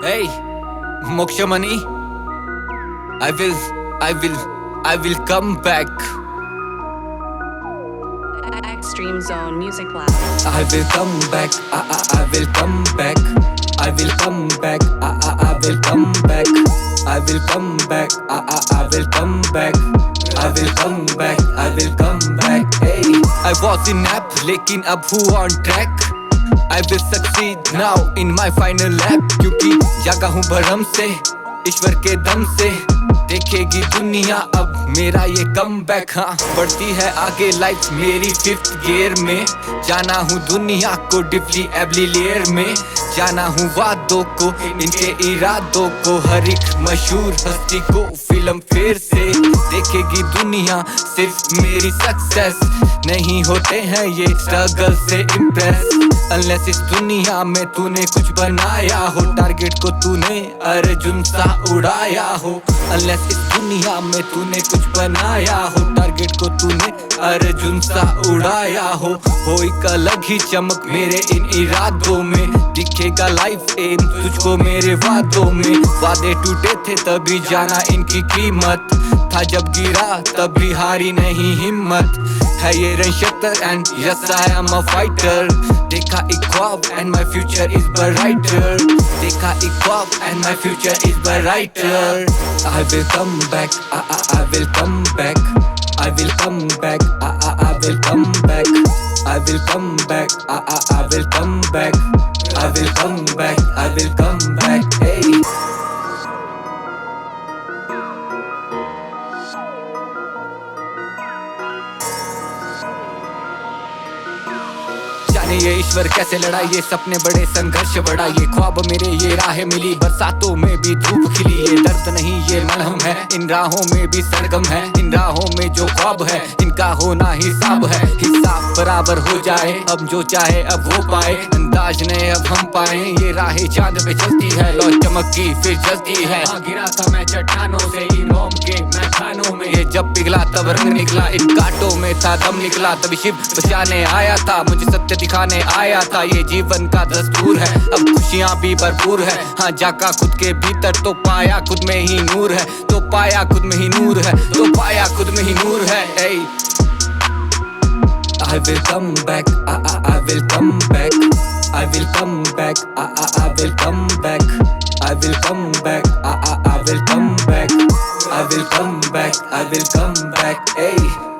Hey, Mokshamani, I will come back. Extreme Zone Music Lab. I will come back. I will come back. I will come back. I will come back. I will come back. I will come back. I will come back. I will come back. Hey, I was in nap, लेकिन अब हूँ on track. I will succeed now in my final lap. क्योंकि जागा हूँ भरम से, ईश्वर के दम से देखेगी दुनिया अब मेरा ये कमबैक। हाँ, बढ़ती है आगे लाइफ मेरी 5th गियर में। जाना हूँ दुनिया को डिपली एबली लेयर में। जाना हूँ वादों को, इनके इरादों को, हर एक मशहूर हस्ती को फिल्म फेयर से देखेगी दुनिया सिर्फ मेरी सक्सेस। नहीं होते हैं ये स्ट्रगल से इम्प्रेस अनलेस इस दुनिया में तूने कुछ बनाया हो। टारगेट को तूने अर्जुन सा उड़ाया हो। अनलेस इस दुनिया में तूने कुछ बनाया हो। टारगेट को तूने अर्जुन सा उड़ाया हो एक अलग ही चमक मेरे इन इरादों में। दिखेगा लाइफ एम तुझको मेरे वादों में। वादे टूटे थे तभी जाना इनकी कीमत था। जब गिरा तभी हारी नहीं हिम्मत है ये रनशटर and yes I am a fighter. देखा एक ख्वाब and my future is brighter. देखा एक ख्वाब and my future is brighter. I will come back. I will come back. I will come back. I will come back. I will come back. I will come back. I will come back. I will come back. Hey. जाने ये ईश्वर कैसे लड़ा ये सपने बड़े संघर्ष बड़ा। ये ख्वाब मेरे ये राह मिली बरसातों में भी धूप खिली। ये दर्द नहीं ये मलहम है, इन राहों में भी सरगम है। इन राहों में जो ख्वाब है इनका होना हिसाब है। हिसाब बराबर हो जाए अब जो चाहे अब वो पाए। अंदाज ने अब हम पाए ये राहें चांद पे चलती है। लो चमक की फिर जलती है। गिरा था मैं चट्टानों से इन रोम के मैदानों में। ये जब पिघला तब रंग निकला, इन कांटों में था दम निकला। तभी शिव बचाने आया था, मुझे सत्य दिखाने आया था। ये जीवन का दस्तूर है, अब खुशियाँ भी भरपूर है। हाँ, जाका खुद के भीतर तो पाया खुद में ही नूर है। तो पाया खुद में ही नूर है। तो पाया खुद में ही नूर है। Hey. I will come back. I will come back. I will come back. I will come back. I will come back. I will come back. I will come back. I will come back. Hey.